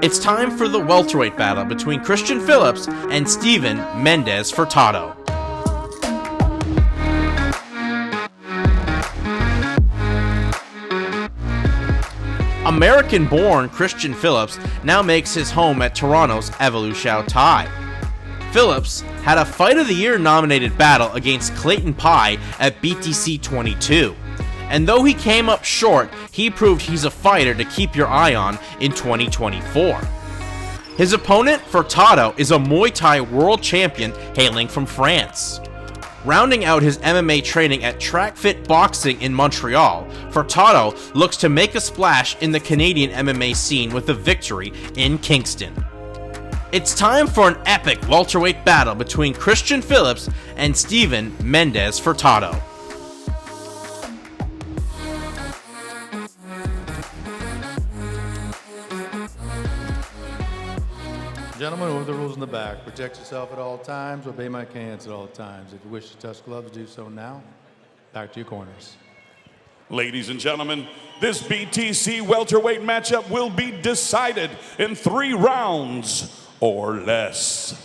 It's time for the welterweight battle between Christian Phillips and Stephen Mendes Furtado. American-born Christian Phillips now makes his home at Toronto's Evolution Thai. Phillips had a Fight of the Year nominated battle against Clayton Pye at BTC 22. And though he came up short, he proved he's a fighter to keep your eye on in 2024. His opponent, Furtado, is a Muay Thai world champion hailing from France. Rounding out his MMA training at Track Fit Boxing in Montreal, Furtado looks to make a splash in the Canadian MMA scene with a victory in Kingston. It's time for an epic welterweight battle between Christian Phillips and Stephen Mendes Furtado. Gentlemen, over the rules in the back. Protect yourself at all times. Obey my commands at all times. If you wish to touch gloves, do so now. Back to your corners. Ladies and gentlemen, this BTC welterweight matchup will be decided in 3 rounds or less.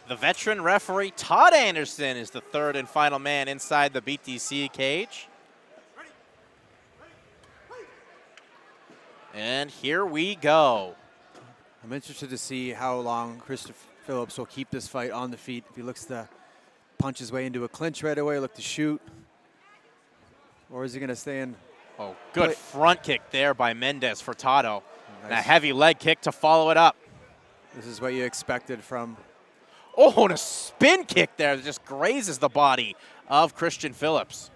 The veteran referee Todd Anderson is the third and final man inside the BTC cage. And here we go. I'm interested to see how long Christopher Phillips will keep this fight on the feet. If he looks to punch his way into a clinch right away, look to shoot, or is he going to stay in? Oh, good front kick there by Mendes Furtado. Nice. And a heavy leg kick to follow it up. This is what you expected from. Oh, and a spin kick there that just grazes the body of Christian Phillips.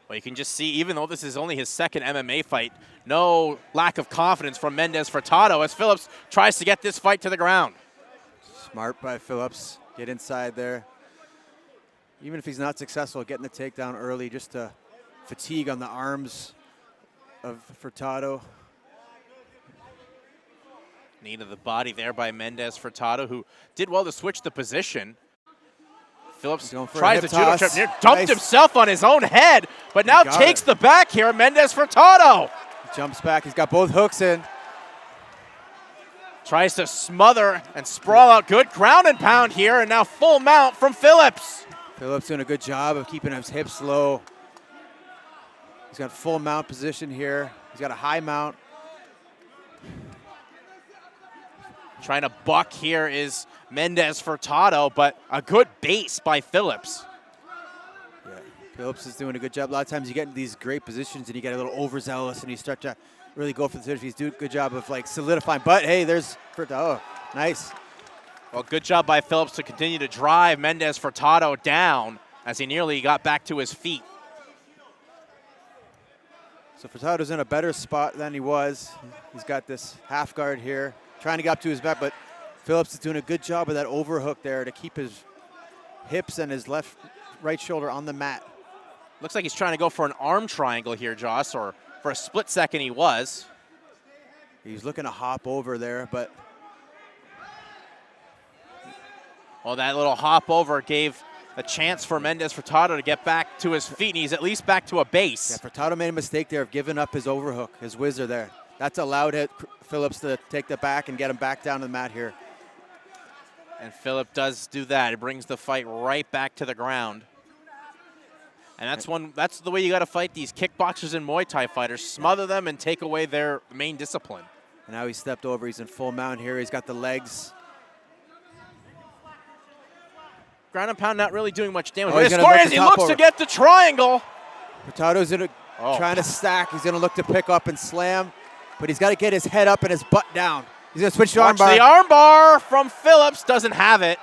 Well, you can just see, even though this is only his second MMA fight, no lack of confidence from Mendes Furtado as Phillips tries to get this fight to the ground. Smart by Phillips. Get inside there. Even if he's not successful, getting the takedown early just to fatigue on the arms of Furtado. Knee to the body there by Mendes Furtado, who did well to switch the position. Phillips tries the judo trip, near dumped himself on his own head, but now takes the back here, Mendes Furtado. Jumps back, he's got both hooks in. Tries to smother and sprawl out, good ground and pound here, and now full mount from Phillips. Phillips doing a good job of keeping his hips low. He's got full mount position here. He's got a high mount. Trying to buck here is Mendes Furtado, but a good base by Phillips. Yeah, Phillips is doing a good job. A lot of times you get in these great positions and you get a little overzealous and you start to really go for the finish. He's doing a good job of like solidifying. But hey, there's Furtado. Nice. Well, good job by Phillips to continue to drive Mendes Furtado down as he nearly got back to his feet. So Furtado's in a better spot than he was. He's got this half guard here, trying to get up to his back, but Phillips is doing a good job of that overhook there to keep his hips and his right shoulder on the mat. Looks like he's trying to go for an arm triangle here, Joss, or for a split second he was. He's looking to hop over there, but. Well, that little hop over gave a chance for Mendes Furtado to get back to his feet, and he's at least back to a base. Yeah, Furtado made a mistake there of giving up his overhook, his whizzer there. That's allowed Phillips to take the back and get him back down to the mat here. And Philip does do that. It brings the fight right back to the ground. And that's the way you got to fight these kickboxers and Muay Thai fighters. Smother them and take away their main discipline. And now he stepped over. He's in full mount here. He's got the legs. Ground and pound not really doing much damage. Oh, But the score is he looks to get the triangle. Furtado's trying to stack. He's going to look to pick up and slam. But he's got to get his head up and his butt down. He's going to switch to armbar. The armbar from Phillips doesn't have it.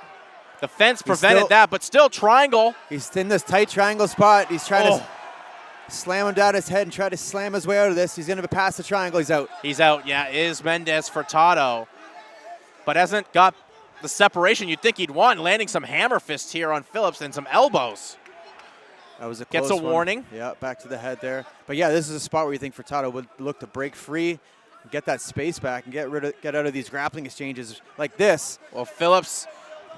The fence prevented that, but still triangle. He's in this tight triangle spot. He's trying to slam him down his head and try to slam his way out of this. He's going to pass the triangle. He's out. He's out, yeah, is Mendes Furtado. But hasn't got the separation you'd think he'd want, landing some hammer fists here on Phillips and some elbows. That was a close Gets a warning. Yeah, back to the head there. But yeah, this is a spot where you think Furtado would look to break free, get that space back, and get out of these grappling exchanges like this. Well, Phillips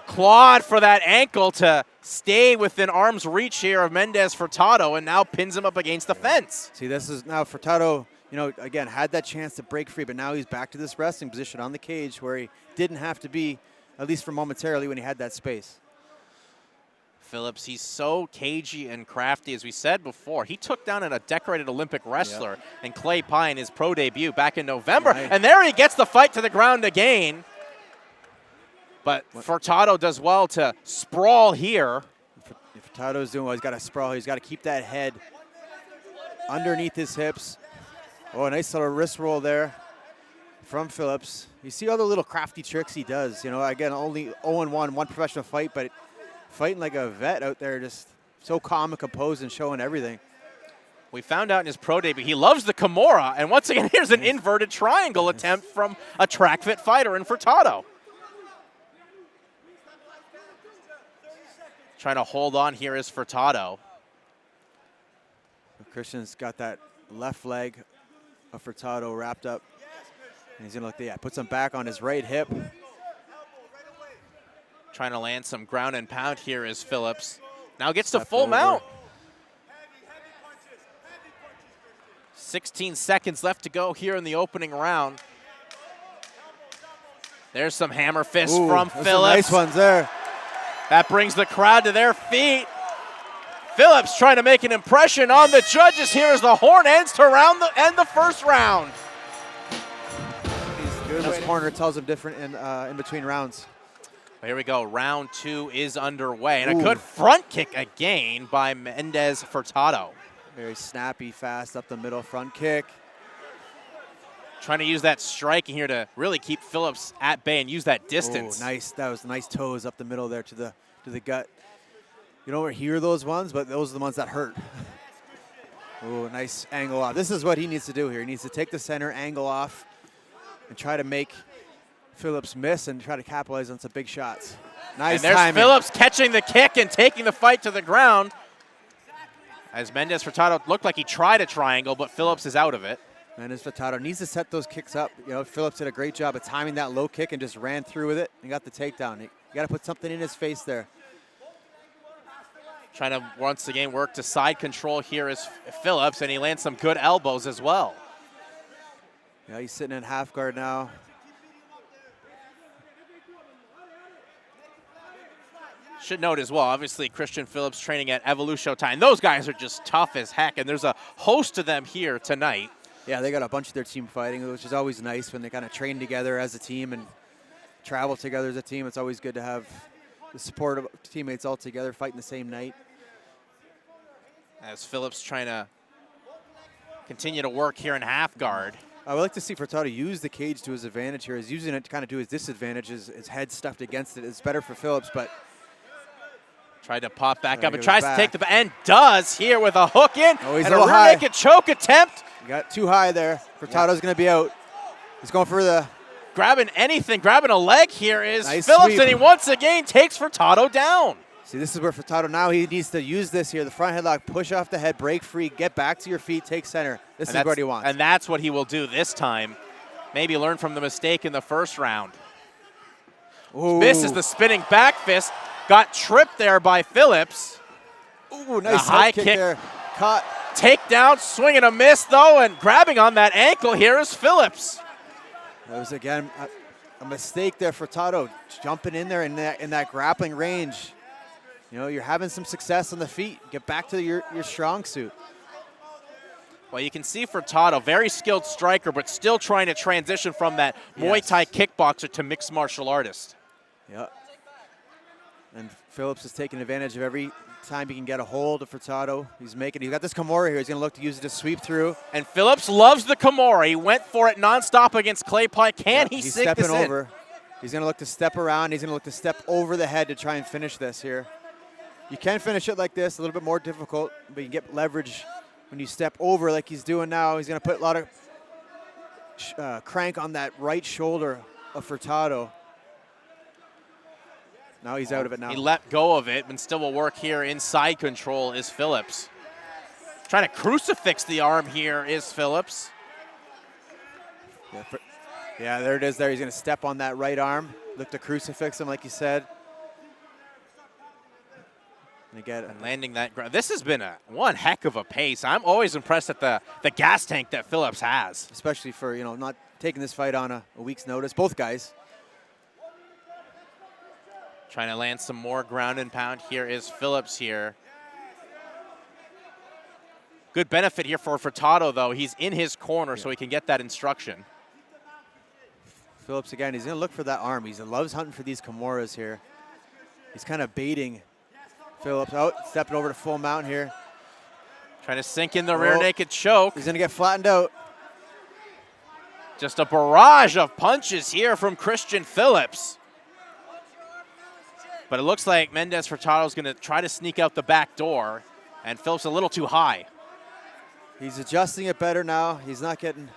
clawed for that ankle to stay within arm's reach here of Mendes Furtado, and now pins him up against the fence. See, this is now Furtado, you know, again, had that chance to break free, but now he's back to this resting position on the cage where he didn't have to be, at least for momentarily, when he had that space. Phillips, he's so cagey and crafty, as we said before. He took down a decorated Olympic wrestler in Clay Pye in his pro debut back in November. Right. And there he gets the fight to the ground again. But Furtado does well to sprawl here. Furtado's doing well. He's got to sprawl. He's got to keep that head underneath his hips. Oh, a nice little wrist roll there from Phillips. You see all the little crafty tricks he does. You know, again, only 0-1, one professional fight, but fighting like a vet out there, just so calm and composed and showing everything. We found out in his pro debut he loves the Kimura, and once again, here's an inverted triangle attempt from a track fit fighter in Furtado. Trying to hold on here is Furtado. Christian's got that left leg of Furtado wrapped up. And he's going to look, puts him back on his right hip. Trying to land some ground and pound here is Phillips. Now gets to Step full over. mount. 16 seconds left to go here in the opening round. There's some hammer fists from Those Phillips. some nice ones there. That brings the crowd to their feet. Phillips trying to make an impression on the judges here as the horn ends to end the first round. He's good. His corner tells him different in between rounds. Here we go. Round 2 is underway. And a good front kick again by Mendes Furtado. Very snappy, fast up the middle front kick. Trying to use that striking here to really keep Phillips at bay and use that distance. Oh, nice. That was nice toes up the middle there to the gut. You don't hear those ones, but those are the ones that hurt. Oh, nice angle off. This is what he needs to do here. He needs to take the center angle off and try to make Phillips miss and try to capitalize on some big shots. Nice and there's timing. Phillips catching the kick and taking the fight to the ground. As Mendes Furtado looked like he tried a triangle, but Phillips is out of it. Mendes Furtado needs to set those kicks up. You know, Phillips did a great job of timing that low kick and just ran through with it and got the takedown. You got to put something in his face there. Trying to once again work to side control here is Phillips, and he lands some good elbows as well. Yeah, he's sitting in half guard now. Should note as well, obviously, Christian Phillips training at Evolution Time. Those guys are just tough as heck, and there's a host of them here tonight. Yeah, they got a bunch of their team fighting, which is always nice when they kind of train together as a team and travel together as a team. It's always good to have the support of teammates all together fighting the same night. As Phillips trying to continue to work here in half guard. I would like to see Furtado use the cage to his advantage here. He's using it to kind of do his disadvantage. His head stuffed against it. It's better for Phillips, but tried to pop back up and goes tries back. to take the and does here with a hook in Oh, he's and a a little rear high. naked choke attempt. he got too high there. Furtado's going to be out. He's going for the Grabbing a leg here is Nice Phillips, sweep. and he once again takes Furtado down. See, this is where Furtado now he needs to use this here. The front headlock, push off the head, break free, get back to your feet, take center. This is what he wants. And that's what he will do this time. Maybe learn from the mistake in the first round. Ooh. Misses the spinning back fist. Got tripped there by Phillips. Ooh, nice high head kick kick. there. Caught. Takedown, swing and a miss though, and grabbing on that ankle here is Phillips. That was again a mistake there for Furtado, jumping in there in that grappling range. You know, you're having some success on the feet. Get back to your strong suit. Well, you can see Furtado, very skilled striker, but still trying to transition from that Muay Thai kickboxer to mixed martial artist. Yep. And Phillips is taking advantage of every time he can get a hold of Furtado. He's got this Kimura here. He's going to look to use it to sweep through. And Phillips loves the Kimura. He went for it nonstop against Clay Pye. Can he He's sink stepping this in? over. He's going to look to step around. He's going to look to step over the head to try and finish this here. You can finish it like this, a little bit more difficult, but you get leverage when you step over like he's doing now. He's going to put a lot of crank on that right shoulder of Furtado. Now he's out of it now. He let go of it, but still will work here inside control is Phillips. Trying to crucifix the arm here is Phillips. Yeah, there it is there. He's going to step on that right arm, look to crucifix him like you said. And landing that ground. This has been one heck of a pace. I'm always impressed at the gas tank that Phillips has. Especially for, not taking this fight on a week's notice. Both guys. Trying to land some more ground and pound. Here is Phillips here. Good benefit here for Furtado, though. He's in his corner, so he can get that instruction. Phillips, again, he's going to look for that arm. He loves hunting for these Kimuras here. He's kind of baiting Phillips out, stepping over to full mount here. Trying to sink in the rear naked choke. He's going to get flattened out. Just a barrage of punches here from Christian Phillips. But it looks like Mendes Furtado is going to try to sneak out the back door, and Phillips a little too high. He's adjusting it better now. He's not getting,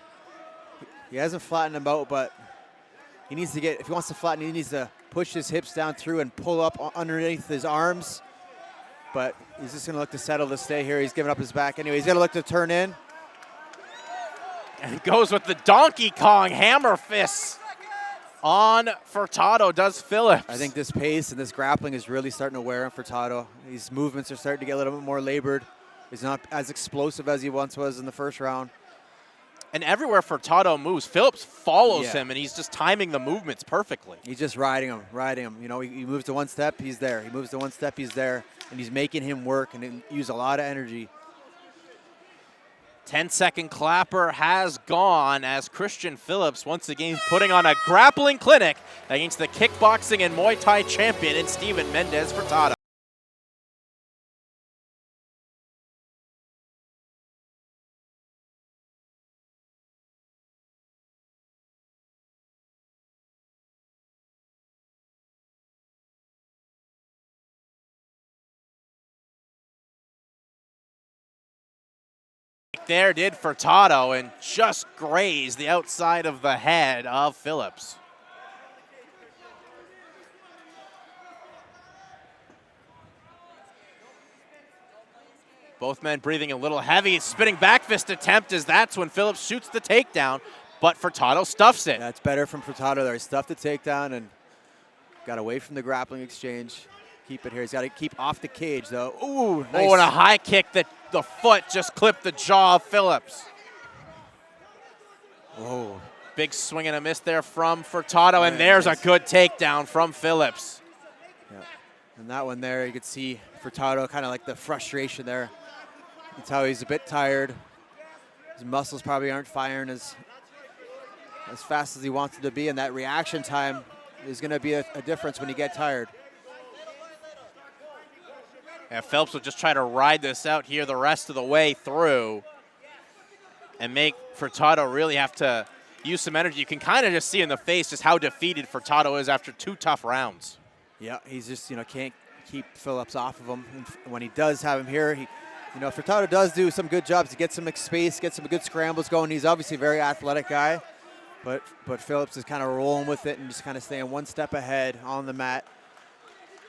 he hasn't flattened him out, but he needs to get, if he wants to flatten, he needs to push his hips down through and pull up underneath his arms. But he's just going to look to settle to stay here. He's giving up his back anyway. He's going to look to turn in. And he goes with the Donkey Kong hammer fists on Furtado, does Phillips. I think this pace and this grappling is really starting to wear on Furtado. These movements are starting to get a little bit more labored. He's not as explosive as he once was in the first round. And everywhere Furtado moves, Phillips follows him, and he's just timing the movements perfectly. He's just riding him. He moves to one step, he's there. He moves to one step, he's there. And he's making him work and use a lot of energy. 10-second clapper has gone as Christian Phillips once again putting on a grappling clinic against the kickboxing and Muay Thai champion in Steven Mendes Furtado. There did Furtado and just grazed the outside of the head of Phillips. Both men breathing a little heavy. Spinning back fist attempt as that's when Phillips shoots the takedown, but Furtado stuffs it. That's better from Furtado there. He stuffed the takedown and got away from the grappling exchange. Keep it here. He's got to keep off the cage, though. Ooh, nice. Oh, and a high kick that the foot just clipped the jaw of Phillips. Whoa. Big swing and a miss there from Furtado, and there's a good takedown from Phillips. Yeah. And that one there, you could see Furtado kind of like the frustration there. You can tell he's a bit tired. His muscles probably aren't firing as fast as he wants it to be, and that reaction time is going to be a difference when you get tired. Yeah, Phillips will just try to ride this out here the rest of the way through and make Furtado really have to use some energy. You can kind of just see in the face just how defeated Furtado is after 2 tough rounds. Yeah, he's just, can't keep Phillips off of him. And when he does have him here, Furtado does do some good jobs to get some space, get some good scrambles going. He's obviously a very athletic guy, but Phillips is kind of rolling with it and just kind of staying one step ahead on the mat.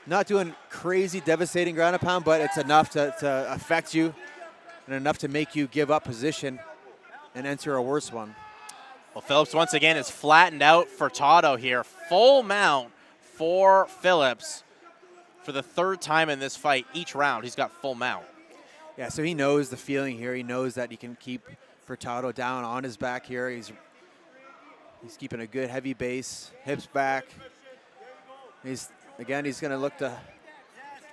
Not doing crazy, devastating ground and pound, but it's enough to affect you and enough to make you give up position and enter a worse one. Well, Phillips once again is flattened out Furtado here. Full mount for Phillips for the 3rd time in this fight. Each round, he's got full mount. Yeah, so he knows the feeling here. He knows that he can keep Furtado down on his back here. He's keeping a good heavy base, hips back. Again, he's going to look to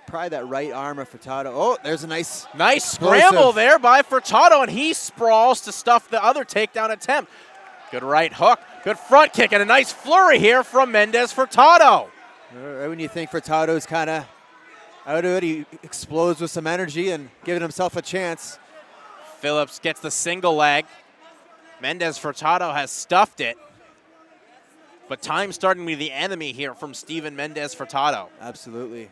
pry that right arm of Furtado. Oh, there's a nice scramble there by Furtado, and he sprawls to stuff the other takedown attempt. Good right hook, good front kick, and a nice flurry here from Mendes Furtado. Right when you think Furtado's kind of out of it, he explodes with some energy and giving himself a chance. Phillips gets the single leg. Mendes Furtado has stuffed it. But time's starting to be the enemy here from Steven Mendes Furtado. Absolutely.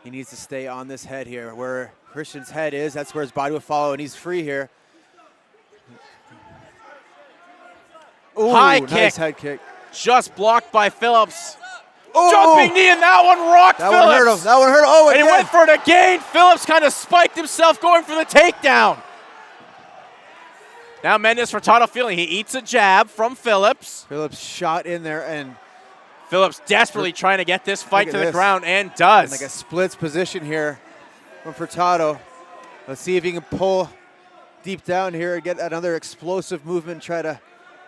He needs to stay on this head here. Where Christian's head is, that's where his body will follow, and he's free here. Ooh, high nice kick. Head kick. Just blocked by Phillips. Ooh. Jumping knee, and that one rocked Phillips. One hurt him. That one hurt him. Oh, and he went for it again. Phillips kind of spiked himself going for the takedown. Now Mendes Furtado feeling he eats a jab from Phillips. Phillips shot in there, and Phillips desperately trying to get this fight to the ground, and does. Like a splits position here. from Furtado. Let's see if he can pull deep down here and get another explosive movement, try to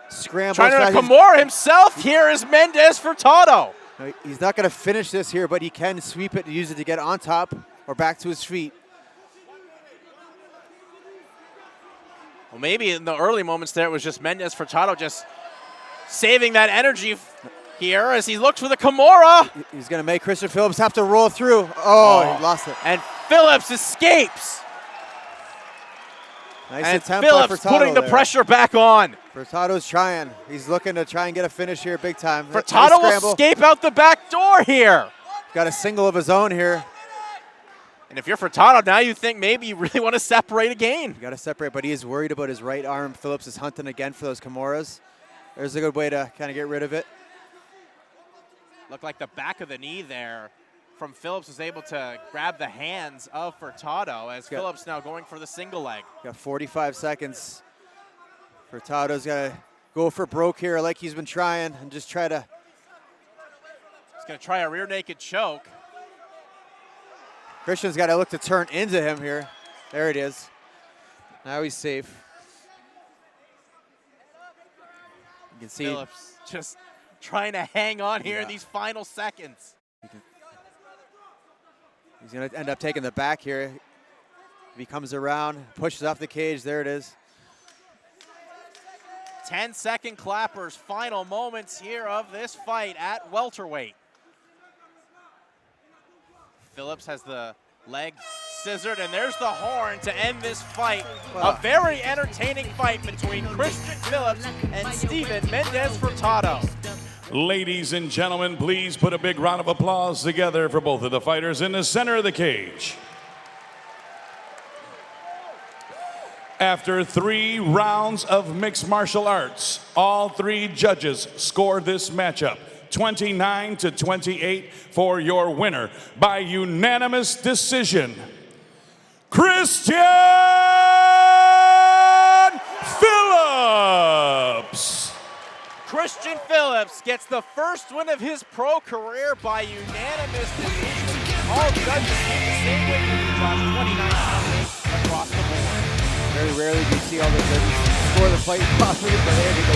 scramble. Trying to Kimura himself. Here is Mendes Furtado. He's not going to finish this here, but he can sweep it and use it to get on top or back to his feet. Well, maybe in the early moments there, it was just Mendes Furtado just saving that energy here as he looked for the Kimura. He's going to make Christian Phillips have to roll through. Oh, he lost it. And Phillips escapes. Nice And attempt by Phillips Furtado putting the there. pressure back on. Furtado's trying. He's looking to try and get a finish here big time. Furtado Nice will scramble. escape out the back door here. Got a single of his own here. And if you're Furtado, now you think maybe you really want to separate again. Got to separate, but he is worried about his right arm. Phillips is hunting again for those Kimuras. There's a good way to kind of get rid of it. Looked like the back of the knee there from Phillips was able to grab the hands of Furtado as Phillips now going for the single leg. Got 45 seconds. Furtado's got to go for broke here like he's been trying and just try to. He's going to try a rear naked choke. Christian's got to look to turn into him here. There it is. Now he's safe. You can see Phillips just trying to hang on here in these final seconds. he's going to end up taking the back here. If he comes around, pushes off the cage, there it is. 10-second clappers, final moments here of this fight at welterweight. Phillips has the leg scissored, and there's the horn to end this fight. A very entertaining fight between Christian Phillips and Steven Mendes Furtado. Ladies and gentlemen, please put a big round of applause together for both of the fighters in the center of the cage. After 3 rounds of mixed martial arts, all 3 judges scored this matchup 29-28 for your winner by unanimous decision, Christian Phillips. Christian Phillips gets the first win of his pro career by unanimous decision. All judges came the same way you Josh, 29 across the board. Very rarely do you see all the judges score the fight properly, but there you go.